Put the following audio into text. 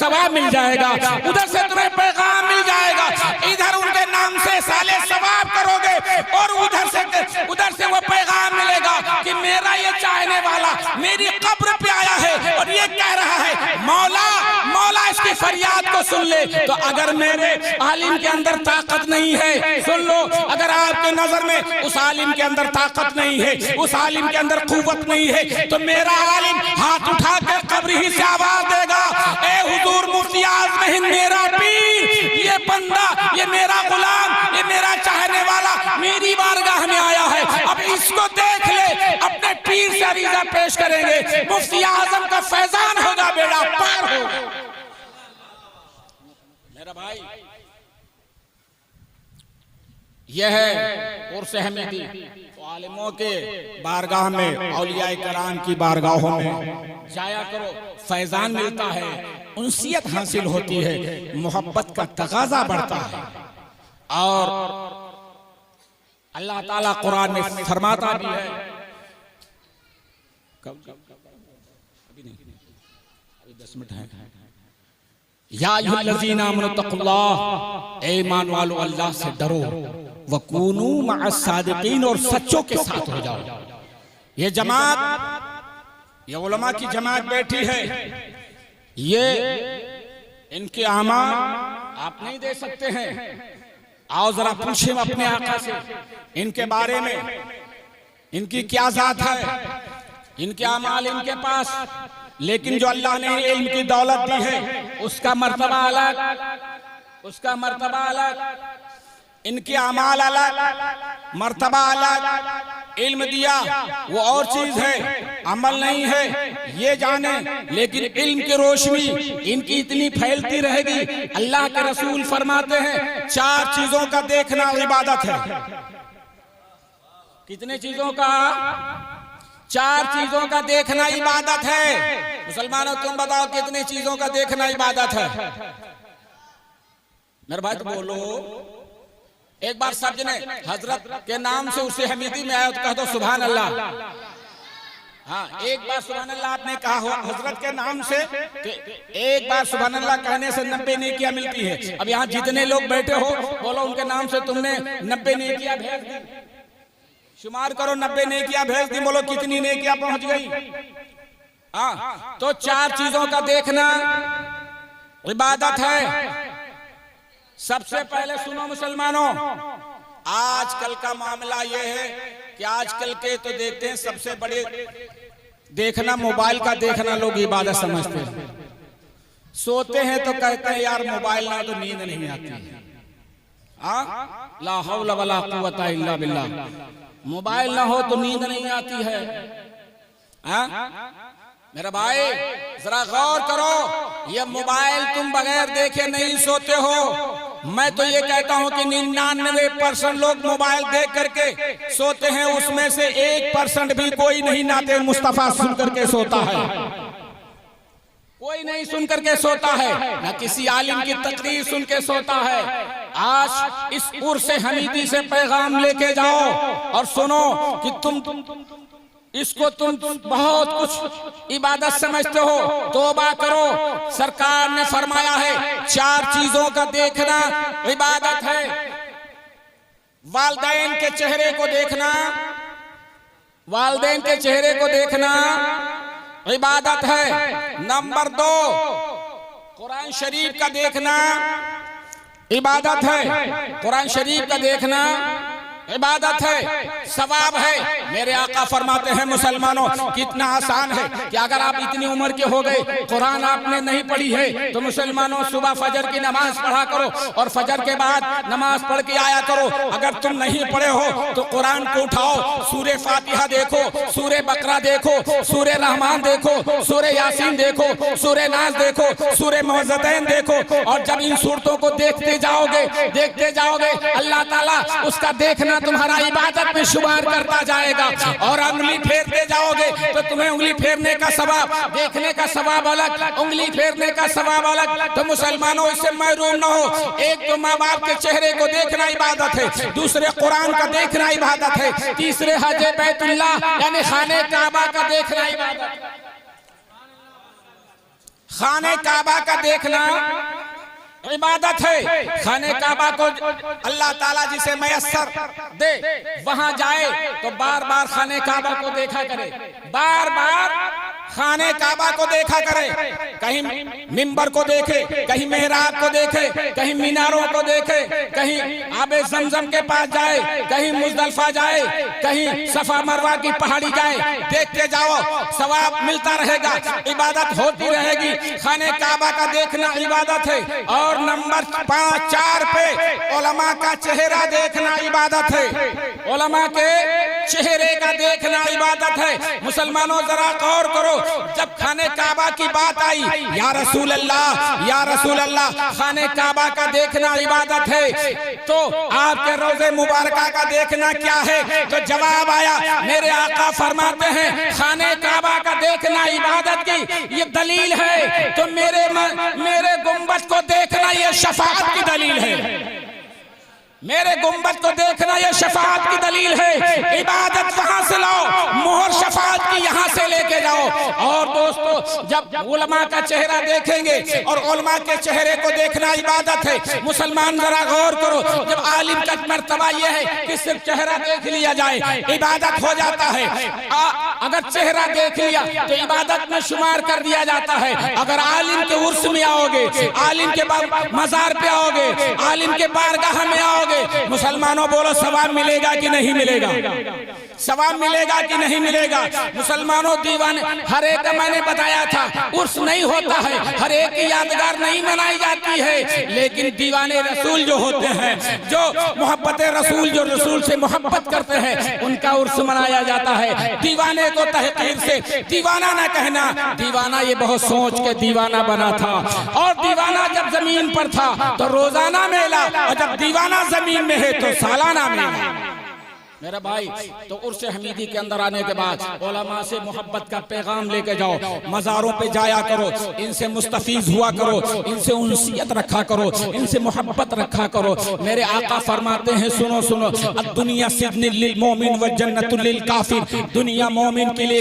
सवाब मिल जाएगा, उधर से तुम्हें पैगाम मिल जाएगा। इधर उनके नाम से साले सवाब करोगे और उधर से वो पैगाम मिलेगा कि मेरा ये चाहने वाला मेरी कब्र पे आया है और ये कह रहा है मौला मौला इसकी फरियाद को सुन ले। तो अगर मेरे आलिम के अंदर ताकत नहीं है, सुन लो, अगर आपके नजर में उस आलिम के अंदर ताकत नहीं है, उस आलिम के अंदर कुव्वत नहीं है, तो मेरा आलिम हाथ उठा कर कब्र ही से आवाज देगा, ए हुजूर मुफ्ती आज़म हिंद मेरा पीर, ये बंदा, ये मेरा गुलाम, ये मेरा चाहने वाला मेरी बारगाह में आया है, अब इसको देख ले। अपने पीर से अरीज़ा पेश करेंगे, मुफ्ती आज़म का फैजान होगा, बेड़ा पार होगा। मेरा भाई यह है उर्स हमीदी। तो आलिमों के बारगाह में, औलियाए कराम की बारगाहों में जाया करो, फैजान मिलता है, उनसियत हासिल होती है, मोहब्बत का तकाजा बढ़ता है। और अल्लाह ताला कुरान में फरमाता भी है, अभी नहीं, अभी 10 मिनट है, या अय्युहल्लज़ीना आमनू तक़ुल्लाह, ए ईमान वालो अल्लाह से डरो, वकूनू मअस सादिकीन, और सच्चों के साथ हो जाओ। ये जमात, ये उलमा की जमात बैठी है, ये इनके आमाल आप नहीं दे सकते हैं। आओ जरा पूछे अपने आका से इनके बारे में, इनकी क्या जात है, इनके आमाल इनके पास, लेकिन जो अल्लाह ने इनकी दौलत दी है उसका मर्तबा अलग, उसका मर्तबा अलग, इनके अमाल अलग, मर्तबा अलग। इल्म दिया वो और चीज है, अमल नहीं है, ये जाने, लेकिन इल्म की रोशनी इनकी इतनी फैलती रहेगी। अल्लाह के रसूल फरमाते हैं 4 चीजों का देखना इबादत है। कितने चीजों का? 4 चीजों का देखना इबादत है। मुसलमानों तुम बताओ कितनी चीजों का देखना इबादत है? मेरे भाई तो बोलो। एक बार सब जने हजरत के नाम से उसे हमीदी में आया तो कह दो सुभान अल्लाह। हाँ, एक बार सुभान अल्लाह आपने कहा हो हजरत के नाम से, एक बार सुभान अल्लाह कहने से 90 नेकियां मिलती है। अब यहाँ जितने लोग बैठे हो बोलो उनके नाम से तुमने 90 नेकियां भेज दी, शुमार करो 90 नेकियां भेज दी, बोलो कितनी नेकियां पहुंच गई? हाँ, तो 4 चीजों का देखना इबादत है। सबसे पहले सुनो मुसलमानों, आजकल का मामला यह है कि आजकल के तो देखते हैं सबसे बड़े देखना मोबाइल का देखना लोग इबादत समझते हैं। सोते हैं तो कहते हैं यार मोबाइल ना तो नींद नहीं आती है। ला हौला वला कुव्वता इल्ला बिल्लाह, मोबाइल ना हो तो नींद नहीं आती है। मेरा भाई जरा गौर करो, ये मोबाइल तुम बगैर देखे नहीं सोते हो। मैं तो ये कहता हूं कि 99% लोग मोबाइल देख करके सोते हैं, उसमें से 1% भी कोई नहीं नाते मुस्तफा सुन करके सोता है। कोई नहीं सुन करके सोता है, ना किसी आलिम की तकरीर सुन के सोता है। आज इस उर्स हमीदी से पैगाम लेके जाओ और सुनो कि तुम इसको तुम बहुत कुछ इबादत समझते हो, तौबा करो। सरकार ने फरमाया है 4 चीजों का देखना इबादत है। वालिदैन के चेहरे को देखना, वालिदैन के चेहरे को देखना इबादत है। नंबर 2, कुरान शरीफ का देखना इबादत है। कुरान शरीफ का देखना इबादत है, सवाब है। मेरे आका फरमाते हैं मुसलमानों कितना आसान है कि अगर आप इतनी उम्र के हो गए कुरान आपने नहीं पढ़ी है तो मुसलमानों सुबह फजर की नमाज पढ़ा करो और फजर के बाद नमाज पढ़ के आया करो। अगर तुम नहीं पढ़े हो तो कुरान को उठाओ, सूरे फातिहा देखो, सूरे बकरा देखो, सूरे रहमान देखो, सूरे यासीन देखो, सूरे नाज देखो, सूरे मुअज़्ज़ज़ैन देखो। और जब इन सूरतों को देखते जाओगे अल्लाह ताला उसका देखना तुम्हारा इबादत में शुमार करता जाएगा। और उंगली फेरते जाओगे तो तुम्हें उंगली फेरने का सवाब, देखने का सवाब अलग, उंगली फेरने का सवाब अलग। तो मुसलमानों इससे महरूम न हो। एक तो माँ बाप के चेहरे को देखना इबादत है, दूसरे कुरान का देखना इबादत है, तीसरे हज बैतुल्लाह यानी खाने काबा का देखना इबादत है। खाने काबा का देखना इबादत है। खाने काबा को अल्लाह ताला जिसे मयस्सर दे वहां जाए तो बार बार खाने काबा को देखा करे, बार बार खाने काबा को देखा करे। कहीं मिंबर को देखे, कहीं मेहराब को देखे, कहीं मीनारों को देखे, कहीं आबे ज़मज़म के पास जाए, कहीं मुज़दलिफा जाए, कहीं सफा मरवा की पहाड़ी जाए। देखते जाओ, सवाब मिलता रहेगा, इबादत होती रहेगी। खाने काबा का देखना इबादत है। और नंबर 4 पे उलमा का चेहरा देखना इबादत है। उलमा के चेहरे का देखना इबादत है। मुसलमानों जरा गौर करो, जब खाने काबा की बात आई, या रसूल अल्लाह, या रसूल अल्लाह, खाने काबा का देखना इबादत है, तो आपके रोज़े मुबारका का देखना क्या है? तो जवाब आया, मेरे आका फरमाते हैं खाने काबा का देखना इबादत की ये दलील है, तो मेरे गुंबद को देखना ये शफाअत की दलील है। मेरे गुंबद को देखना ये शफाअत की दलील है। इबादत वहां से लाओ, मोहर शफाअत की यहां से लेके जाओ। और दोस्तों, जब उलमा का चेहरा देखेंगे, और उलमा के चेहरे को देखना इबादत है। मुसलमान जरा गौर करो, जब आलिम का मर्तबा यह है कि सिर्फ चेहरा देख लिया जाए इबादत हो जाता है। अगर चेहरा देख लिया तो इबादत में शुमार कर दिया जाता है। अगर आलिम के उर्स में आओगे, आलिम के मजार पे आओगे, आलिम के बारगाह में आओगे, मुसलमानों बोलो सवाब मिलेगा कि नहीं मिलेगा? सवाब मिलेगा कि नहीं मिलेगा? मुसलमानों दीवाने हर एक, मैंने बताया था, उर्स नहीं होता है, हर एक की यादगार नहीं मनाई जाती है, लेकिन दीवाने रसूल जो होते हैं, जो मोहब्बत रसूल, जो रसूल से मोहब्बत करते हैं, उनका उर्स मनाया जाता है। दीवाने को तहकीर से दीवाना न कहना। दीवाना ये बहुत सोच के दीवाना बना था। और दीवाना जब जमीन पर था तो रोजाना मेला, और जब दीवाना जमीन में है तो सालाना मेला। मेरा भाई, तो उर्स हमीदी के अंदर आने के बाद उलमा से मोहब्बत का पैगाम लेके जाओ। मज़ारों पे जाया करो, इनसे मुस्तफीज हुआ करो, इनसे उनसियत रखा करो, इनसे मोहब्बत रखा करो। मेरे आका फरमाते हैं, सुनो सुनो, दुनिया सिजनुल लिल मोमिन व जन्नतुल लिल काफिर। दुनिया मोमिन के लिए